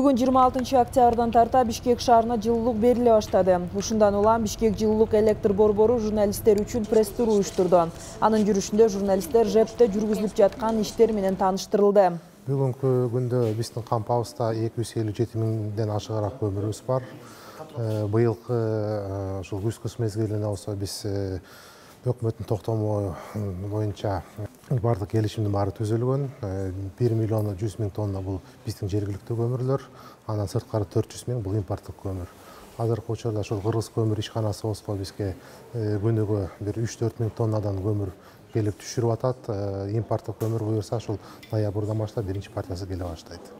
Бүгін 26 октябрдан тарта Бишкек шаарына жылуулук бериле баштады. Ушундан улам Бишкек жылуулук электр борбору журналисттер үчүн пресс-тур уюштурду. Анын жүрүшүндө журналисттер ЖЭПте жүргүзүлүп жаткан иштер менен тааныштырылды. Бүгүнкү күндө биздин кампабызда 257 миңден ашыгыраак көмүрүбүз бар. Быйылкы ушул күз мезгилине болсо биз өкмөттүн токтому боюнча бардык келишимдин баары түзүлгөн. 1 миллион 100 миң тонна бул биздин жергиликтүү көмүрлөр, андан сырткары 400 миң бул импорттук көмүр. Азыркы учурда ошол Кыргыз көмүр ишканасы болсо бизге күнүгө бир 3-4 миң тоннадан көмүр келип түшүрүп атат. Импорттук көмүр буюрса ошол ноябрдан баштап биринчи партиясы келе баштайт.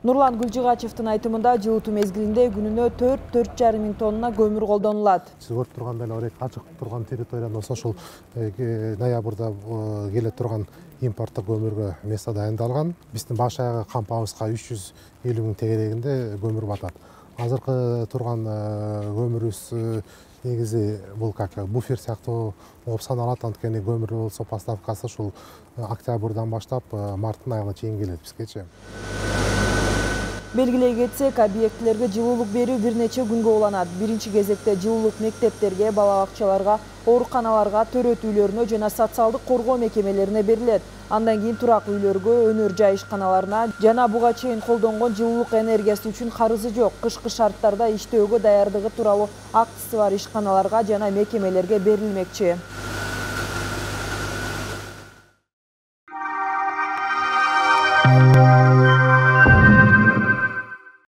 Нурлан Гүлжыгачевдин айтымында жылытуу мезгилинде күнүнө 4-4,5 миң тонна көмүр колдонулат. Сиз көрүп тургандай эле ачык турган территорияда болсо ошол ноябрда келе турган импорттук көмүргө место дайындалган. Биздин баш аягы кампабызга 350 миң тегерегинде көмүр батат. Азыркы турган көмүрүбүз негизи бул как буфер сыяктуу болуп саналат. Анткени көмүр болсо поставкасы ушул октябрдан баштап марттын айына чейин келет бизгечи. Белгилей кетсек, объектилерге жылуулук берүү бир нече күнгө уланат. Биринчи кезекте жылуулук мектептерге, бала бакчаларга, ооруканаларга, төрөт үйлөрүнө жана социалдык коргоо мекемелерине берилет. Андан кийин турак үйлөргө, өнөр жай ишканаларына жана буга чейин колдонгон жылуулук энергиясы үчүн карызы жок, кышкы шарттарда иштөөгө даярдыгы тууралуу актысы бар ишканаларга жана мекемелерге берилмекчи.